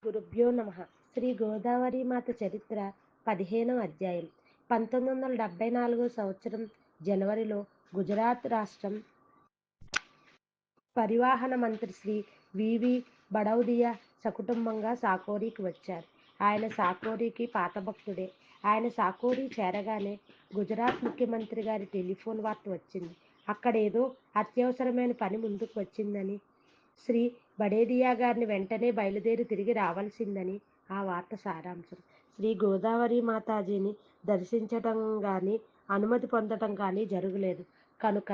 గురుభ్యో నమః. శ్రీ గోదావరి మాత చరిత్ర 15వ అధ్యాయం. 1974 సంవత్సరం జనవరిలో గుజరాత్ రాష్ట్రం పరివాహన మంత్రి శ్రీ వివి బడౌదియా సకుటుంబంగా సాకోరికి వచ్చారు. ఆయన సాకోరికి పాత భక్తుడే. ఆయన సాకోరి చేరగానే గుజరాత్ ముఖ్యమంత్రి గారి టెలిఫోన్ వార్త వచ్చింది. అక్కడేదో అత్యవసరమైన పని ముందుకు వచ్చిందని, శ్రీ బడేదియా గారిని వెంటనే బయలుదేరి తిరిగి రావాల్సిందని ఆ వార్త సారాంశం. శ్రీ గోదావరి మాతాజీని దర్శించటం కానీ అనుమతి పొందటం కానీ జరగలేదు కనుక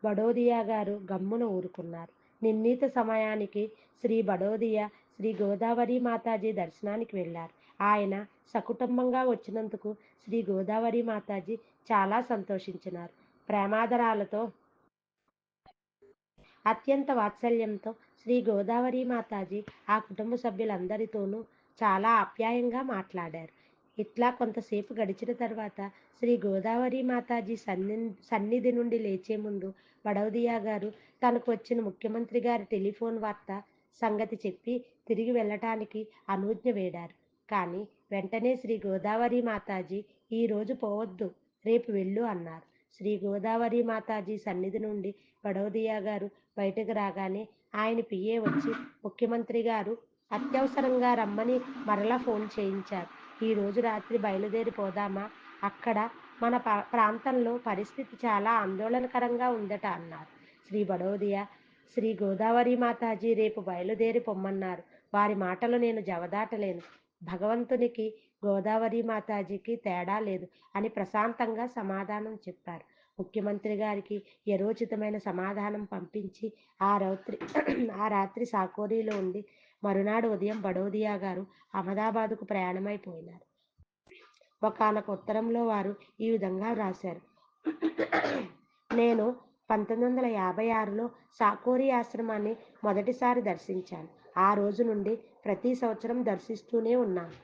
బడోదియా గారు గమ్మున ఊరుకున్నారు. నిర్ణీత సమయానికి శ్రీ బడోదియా శ్రీ గోదావరి మాతాజీ దర్శనానికి వెళ్ళారు. ఆయన సకుటుంబంగా వచ్చినందుకు శ్రీ గోదావరి మాతాజీ చాలా సంతోషించినారు. ప్రేమాదరాలతో అత్యంత వాత్సల్యంతో శ్రీ గోదావరి మాతాజీ ఆ కుటుంబ సభ్యులందరితోనూ చాలా ఆప్యాయంగా మాట్లాడారు. ఇట్లా కొంతసేపు గడిచిన తర్వాత శ్రీ గోదావరి మాతాజీ సన్నిధి నుండి లేచే ముందు బడౌదియా గారు తనకు వచ్చిన ముఖ్యమంత్రి గారి టెలిఫోన్ వార్త సంగతి చెప్పి తిరిగి వెళ్ళటానికి అనుజ్ఞ వేడారు. కానీ వెంటనే శ్రీ గోదావరి మాతాజీ ఈరోజు పోవద్దు, రేపు వెళ్ళు అన్నారు. శ్రీ గోదావరి మాతాజీ సన్నిధి నుండి బడౌదియా గారు బయటకు రాగానే ఆయన పిఏ వచ్చి ముఖ్యమంత్రి గారు అత్యవసరంగా రమ్మని మరలా ఫోన్ చేయించారు. ఈరోజు రాత్రి బయలుదేరి పోదామా? అక్కడ మన ప్రాంతంలో పరిస్థితి చాలా ఆందోళనకరంగా ఉందట అన్నారు. శ్రీ బడౌదియా శ్రీ గోదావరి మాతాజీ రేపు బయలుదేరి పొమ్మన్నారు. వారి మాటలు నేను జవదాటలేను. భగవంతునికి గోదావరి మాతాజీకి తేడా లేదు అని ప్రశాంతంగా సమాధానం చెప్పారు. ముఖ్యమంత్రి గారికి యథోచితమైన సమాధానం పంపించి ఆ రాత్రి సాకోరీలో ఉండి మరునాడు ఉదయం బడౌదియా గారు అహ్మదాబాదుకు ప్రయాణమైపోయినారు. ఒకానొక ఉత్తరంలో వారు ఈ విధంగా వ్రాశారు. నేను 1956లో సాకోరి ఆశ్రమాన్ని మొదటిసారి దర్శించాను. ఆ రోజు నుండి ప్రతి సంవత్సరం దర్శిస్తూనే ఉన్నాను.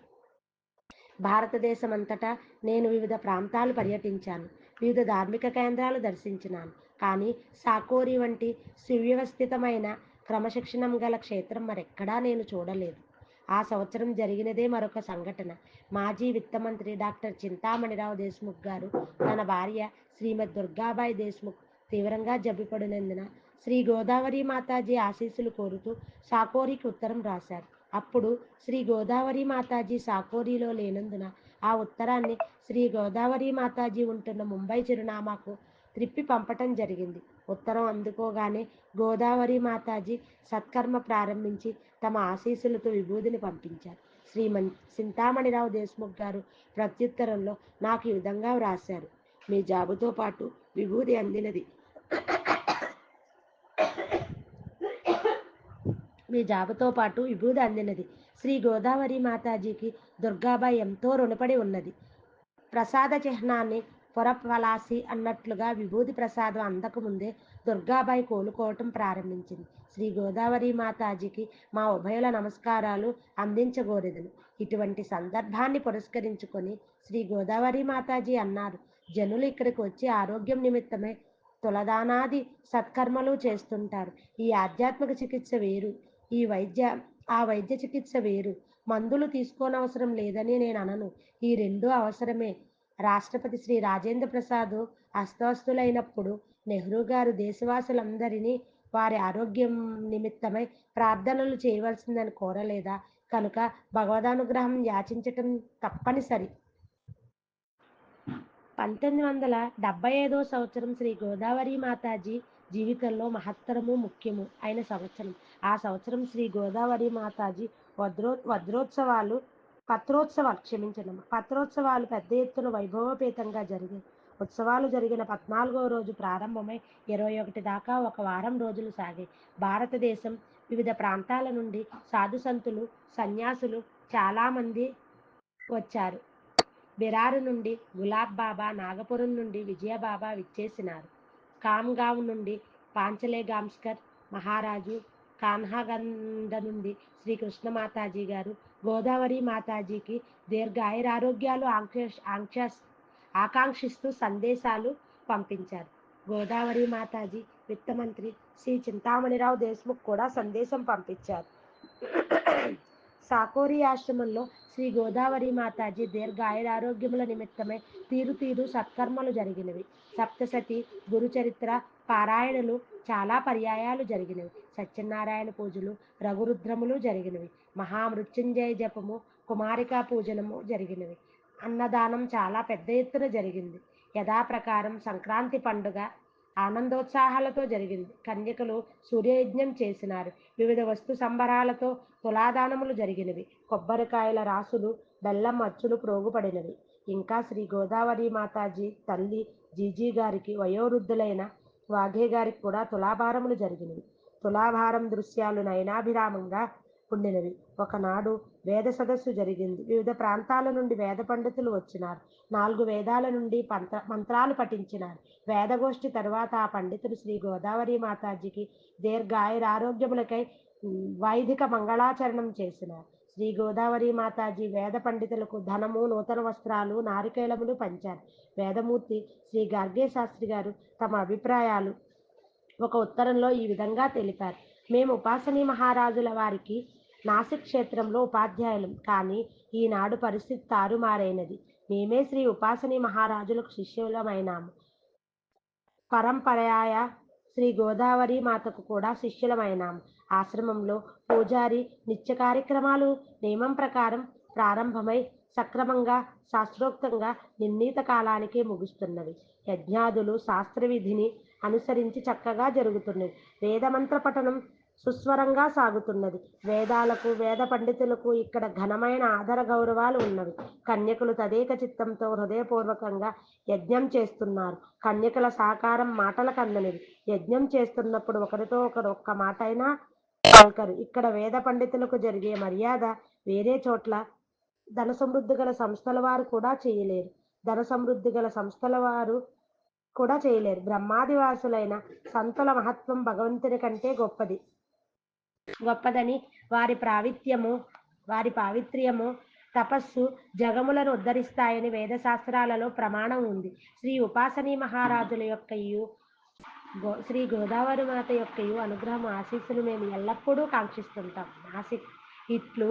భారతదేశమంతటా నేను వివిధ ప్రాంతాలు పర్యటించాను. వివిధ ధార్మిక కేంద్రాలు దర్శించినాను. కానీ సాకోరి వంటి సువ్యవస్థితమైన క్రమశిక్షణం గల క్షేత్రం మరెక్కడా నేను చూడలేదు. ఆ సంవత్సరం జరిగినదే మరొక సంఘటన. మాజీ విత్తమంత్రి డాక్టర్ చింతామణిరావు దేశ్ముఖ్ గారు తన భార్య శ్రీమతి దుర్గాబాయి దేశ్ముఖ్ తీవ్రంగా జబ్బుపడినందున శ్రీ గోదావరి మాతాజీ ఆశీస్సులు కోరుతూ సాకోరికి ఉత్తరం రాశారు. అప్పుడు శ్రీ గోదావరి మాతాజీ సాకోరీలో లేనందున ఆ ఉత్తరాన్ని శ్రీ గోదావరి మాతాజీ ఉంటున్న ముంబై చిరునామాకు త్రిప్పి పంపటం జరిగింది. ఉత్తరం అందుకోగానే గోదావరి మాతాజీ సత్కర్మ ప్రారంభించి తమ ఆశీస్సులతో విభూదిని పంపించారు. చింతామణిరావు దేశ్ముఖ్ గారు ప్రత్యుత్తరంలో నాకు ఈ విధంగా వ్రాశారు. మీ జాబుతో పాటు విభూది అందినది. శ్రీ గోదావరి మాతాజీకి దుర్గాబాయి ఎంతో రుణపడి ఉన్నది. ప్రసాద చిహ్నాన్ని పొరపలాసి అన్నట్లుగా విభూది ప్రసాదం అందకముందే దుర్గాబాయి కోలుకోవటం ప్రారంభించింది. శ్రీ గోదావరి మాతాజీకి మా ఉభయుల నమస్కారాలు అందించగోరెదను. ఇటువంటి సందర్భాన్ని పురస్కరించుకొని శ్రీ గోదావరి మాతాజీ అన్నారు. జనులు ఇక్కడికి వచ్చి ఆరోగ్యం నిమిత్తమే తులదానాది సత్కర్మలు చేస్తుంటారు. ఈ ఆధ్యాత్మిక చికిత్స వేరు, ఆ వైద్య చికిత్స వేరు. మందులు తీసుకోనవసరం లేదని నేను అనను. ఈ రెండూ అవసరమే. రాష్ట్రపతి శ్రీ రాజేంద్ర ప్రసాద్ అస్వస్థులైనప్పుడు నెహ్రూ గారు దేశవాసులందరినీ వారి ఆరోగ్యం నిమిత్తమై ప్రార్థనలు చేయవలసిందని కోరలేదా? కనుక భగవదానుగ్రహం యాచించటం తప్పనిసరి. 1975 సంవత్సరం శ్రీ గోదావరి మాతాజీ జీవితంలో మహత్తరము ముఖ్యము అయిన సంవత్సరం. ఆ సంవత్సరం శ్రీ గోదావరి మాతాజీ పత్రోత్సవాలు పెద్ద ఎత్తున వైభవోపేతంగా జరిగాయి. ఉత్సవాలు జరిగిన 14వ రోజు ప్రారంభమై 21 దాకా ఒక వారం రోజులు సాగాయి. భారతదేశం వివిధ ప్రాంతాల నుండి సాధు సంతులు, సన్యాసులు చాలామంది వచ్చారు. బిరారు నుండి గులాబ్ బాబా, నాగపురం నుండి విజయబాబా విచ్చేసినారు. కామ్గావ్ నుండి పాంచలేగాంస్కర్ మహారాజు, కాన్హాగండ నుండి శ్రీకృష్ణ మాతాజీ గారు గోదావరి మాతాజీకి దీర్ఘాయురారోగ్యాలు ఆకాంక్షిస్తూ సందేశాలు పంపించారు. గోదావరి మాతాజీ విత్తమంత్రి శ్రీ చింతామణిరావు దేశ్ముఖ్ కూడా సందేశం పంపించారు. సాకోరి ఆశ్రమంలో శ్రీ గోదావరి మాతాజీ దీర్ఘాయురారోగ్యముల నిమిత్తమై తీరు సత్కర్మలు జరిగినవి. సప్తసతి గురుచరిత్ర పారాయణలు చాలా పర్యాయాలు జరిగినవి. సత్యనారాయణ పూజలు రఘురుద్రములు జరిగినవి. మహామృత్యుంజయ జపము కుమారికా పూజనము జరిగినవి. అన్నదానం చాలా పెద్ద ఎత్తున జరిగింది. యథాప్రకారం సంక్రాంతి పండుగ ఆనందోత్సాహాలతో జరిగింది. కన్యకలు సూర్యయజ్ఞం చేసినారు. వివిధ వస్తు సంబరాలతో తులాదానములు జరిగినవి. కొబ్బరికాయల రాసులు బెల్లం అచ్చులు ప్రోగుపడినవి. ఇంకా శ్రీ గోదావరి మాతాజీ తల్లి జీజీ గారికి వయోవృద్ధులైన వాఘే గారికి కూడా తులాభారములు జరిగినవి. తులాభారం దృశ్యాలు నయనాభిరామంగా ఉండినవి. ఒకనాడు వేద సదస్సు జరిగింది. వివిధ ప్రాంతాల నుండి వేద పండితులు వచ్చినారు. 4 వేదాల నుండి మంత్రాలు పఠించినారు. వేదగోష్ఠి తరువాత ఆ పండితులు శ్రీ గోదావరి మాతాజీకి దీర్ఘాయురారోగ్యములకై వైదిక మంగళాచరణం చేసినారు. శ్రీ గోదావరి మాతాజీ వేద పండితులకు ధనము నూతన వస్త్రాలు నారికేళములు పంచారు. వేదమూర్తి శ్రీ గార్గే శాస్త్రి గారు తమ అభిప్రాయాలు ఒక ఉత్తరంలో ఈ విధంగా తెలిపారు. మేము ఉపాసనీ మహారాజుల వారికి నాసిక్ క్షేత్రంలో ఉపాధ్యాయులం. కానీ ఈనాడు పరిస్థితి తారుమారైనది. మేమే శ్రీ ఉపాసనీ మహారాజులకు శిష్యులమైనాము. పరంపరాయ శ్రీ గోదావరి మాతకు కూడా శిష్యులమైనాము. ఆశ్రమంలో పూజారి నిత్య కార్యక్రమాలు నియమం ప్రకారం ప్రారంభమై సక్రమంగా శాస్త్రోక్తంగా నిర్ణీత కాలానికి ముగుస్తున్నవి. యజ్ఞాదులు శాస్త్రవిధిని అనుసరించి చక్కగా జరుగుతున్నది. వేదమంత్ర పఠనం సుస్వరంగా సాగుతున్నది. వేదాలకు వేద పండితులకు ఇక్కడ ఘనమైన ఆదర గౌరవాలు ఉన్నవి. కన్యకులు తదేక చిత్తంతో హృదయపూర్వకంగా యజ్ఞం చేస్తున్నారు. కన్యకుల సహకారం మాటలకు అందనిది. యజ్ఞం చేస్తున్నప్పుడు ఒకరితో ఒకరు ఒక్క మాట అయినా పలకరు. ఇక్కడ వేద పండితులకు జరిగే మర్యాద వేరే చోట్ల ధన సమృద్ధి గల సంస్థల వారు కూడా చేయలేరు. బ్రహ్మాదివాసులైన సంతుల మహత్వం భగవంతుని కంటే గొప్పదని వారి పావిత్ర్యము తపస్సు జగములను ఉద్ధరిస్తాయని వేదశాస్త్రాలలో ప్రమాణం ఉంది. శ్రీ ఉపాసనీ మహారాజుల యొక్కయు శ్రీ గోదావరి మాత యొక్కయు అనుగ్రహం ఆశీస్సులు మేము ఎల్లప్పుడూ కాంక్షిస్తుంటాం. నాసిక్ ఇట్లు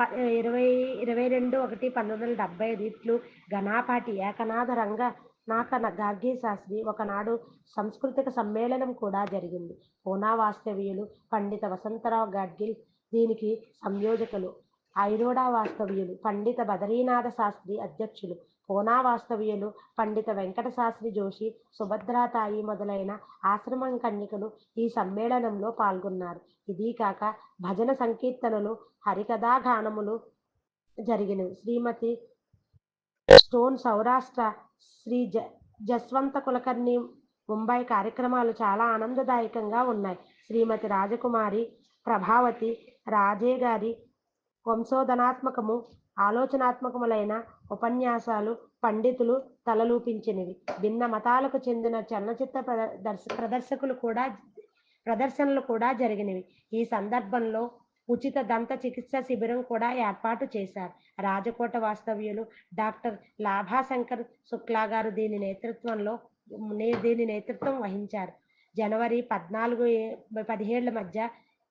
22/1/1975 ఇట్లు ఘనాపాటి ఏకనాథ రంగనాథ గార్గే శాస్త్రి. ఒకనాడు సాంస్కృతిక సమ్మేళనం కూడా జరిగింది. పూనా వాస్తవ్యులు పండిత వసంతరావు గాడ్గిల్ దీనికి సంయోజకులు. ఐరోడా వాస్తవ్యులు పండిత బదరీనాథ శాస్త్రి అధ్యక్షులు. పూనా వాస్తవ్యులు పండిత వెంకట శాస్త్రి జోషి, సుభద్రాతాయి మొదలైన ఆశ్రమం కన్యకలు ఈ సమ్మేళనంలో పాల్గొన్నారు. ఇదీ కాక భజన సంకీర్తనలు హరికథాగానములు జరిగినవి. శ్రీమతి స్టోన్ సౌరాష్ట్ర, శ్రీ జస్వంత కులకర్ణి ముంబై కార్యక్రమాలు చాలా ఆనందదాయకంగా ఉన్నాయి. శ్రీమతి రాజకుమారి ప్రభావతి రాజే గారి వంశోధనాత్మకము ఆలోచనాత్మకములైన ఉపన్యాసాలు పండితులు తలలూపించినవి. భిన్న మతాలకు చెందిన చలనచిత్ర ప్రదర్శనలు కూడా జరిగినవి. ఈ సందర్భంలో ఉచిత దంత చికిత్స శిబిరం కూడా ఏర్పాటు చేశారు. రాజకోట వాస్తవ్యులు డాక్టర్ లాభాశంకర్ శుక్లా గారు దీని నేతృత్వం వహించారు. జనవరి 14-17 మధ్య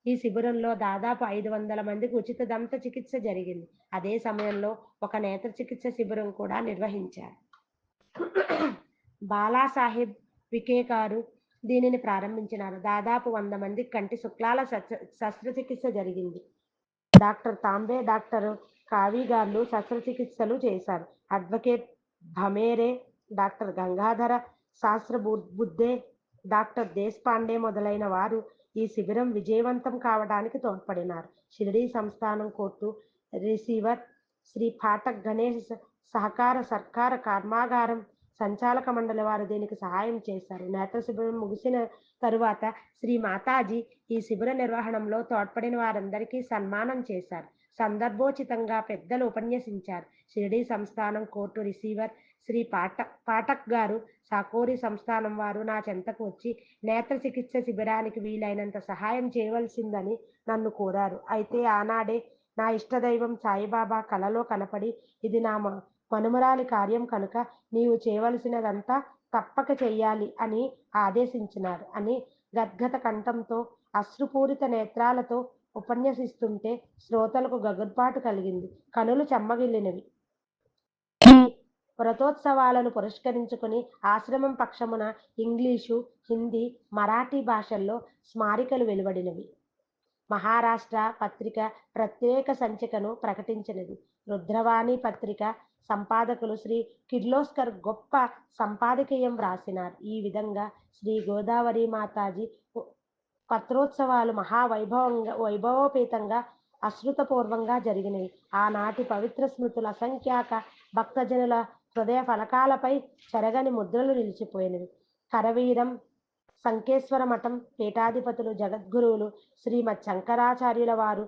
ఈ శిబిరంలో దాదాపు 500 మందికి ఉచిత దంత చికిత్స జరిగింది. అదే సమయంలో ఒక నేత్ర చికిత్స శిబిరం కూడా నిర్వహించారు. బాలాసాహెబ్ విఖే గారు దీనిని ప్రారంభించినారు. దాదాపు 100 మందికి కంటి శుక్లాల శస్త్రచికిత్స జరిగింది. డాక్టర్ తాంబే, డాక్టర్ కావి గారు శస్త్రచికిత్సలు చేశారు. అడ్వకేట్ భమేరే, డాక్టర్ గంగాధర శాస్త్ర బుద్ధే, డాక్టర్ దేశపాండే మొదలైన వారు ఈ శిబిరం విజయవంతం కావడానికి తోడ్పడినారు. షిరిడీ సంస్థానం కోర్టు రిసీవర్ శ్రీ పాఠక్ గణేష్ సహకార సర్కార కర్మాగారం సంచాలక మండలి వారు దీనికి సహాయం చేశారు. నేత్ర శిబిరం ముగిసిన తరువాత శ్రీ మాతాజీ ఈ శిబిర నిర్వహణలో తోడ్పడిన వారందరికీ సన్మానం చేశారు. సందర్భోచితంగా పెద్దలు ఉపన్యసించారు. షిరిడీ సంస్థానం కోర్టు రిసీవర్ శ్రీ పాఠక్ గారు సాకోరి సంస్థానం వారు నా చెంతకు వచ్చి నేత్ర చికిత్స శిబిరానికి వీలైనంత సహాయం చేయవలసిందని నన్ను కోరారు. అయితే ఆనాడే నా ఇష్టదైవం సాయిబాబా కలలో కనపడి ఇది నా మనుమరాలి కార్యం కనుక నీవు చేయవలసినదంతా తప్పక చెయ్యాలి అని ఆదేశించినారు అని గద్గత కంఠంతో అశ్రుపూరిత నేత్రాలతో ఉపన్యసిస్తుంటే శ్రోతలకు గగుర్పాటు కలిగింది. కనులు చెమ్మగిల్లినవి. ఈ వ్రతోత్సవాలను పురస్కరించుకుని ఆశ్రమం పక్షమున ఇంగ్లీషు, హిందీ, మరాఠీ భాషల్లో స్మారికలు వెలువడినవి. మహారాష్ట్ర పత్రిక ప్రత్యేక సంచికను ప్రకటించినది. రుద్రవాణి పత్రిక సంపాదకులు శ్రీ కిర్లోస్కర్ గొప్ప సంపాదకీయం వ్రాసినారు. ఈ విధంగా శ్రీ గోదావరి మాతాజీ పత్రోత్సవాలు వైభవోపేతంగా అశ్రుతపూర్వంగా జరిగినవి. ఆనాటి పవిత్ర స్మృతుల అసంఖ్యాక భక్తజనుల హృదయ ఫలకాలపై చెరగని ముద్రలు నిలిచిపోయినవి. కరవీరం సంకేశ్వర మఠం పీఠాధిపతులు జగద్గురువులు శ్రీమద్ శంకరాచార్యుల వారు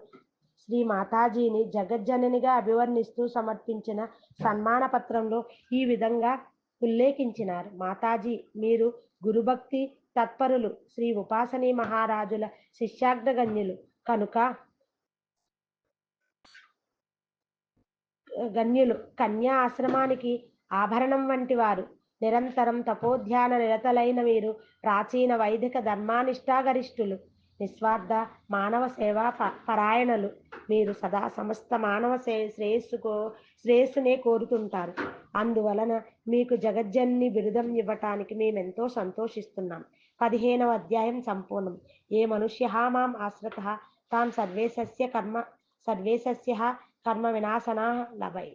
శ్రీ మాతాజీని జగజ్జననిగా అభివర్ణిస్తూ సమర్పించిన సన్మాన పత్రంలో ఈ విధంగా ఉల్లేఖించినారు. మాతాజీ, మీరు గురుభక్తి తత్పరులు, శ్రీ ఉపాసనీ మహారాజుల శిష్యాగ్రగణ్యులు కనుక కన్యా ఆశ్రమానికి ఆభరణం వంటి వారు. నిరంతరం తపోధ్యాన నిరతలైన మీరు ప్రాచీన వైదిక ధర్మానిష్టాగరిష్ఠులు, నిస్వార్థ మానవ సేవా పరాయణులు. మీరు సదా సమస్త మానవ శ్రేయస్సునే కోరుతుంటారు. అందువలన మీకు జగజ్జన్ని బిరుదం ఇవ్వటానికి మేమెంతో సంతోషిస్తున్నాం. 15వ అధ్యాయం సంపూర్ణం. ఏ మనుష్య మాం ఆశ్రిత తాన్ సర్వేశస్య కర్మ వినాశనా లభై.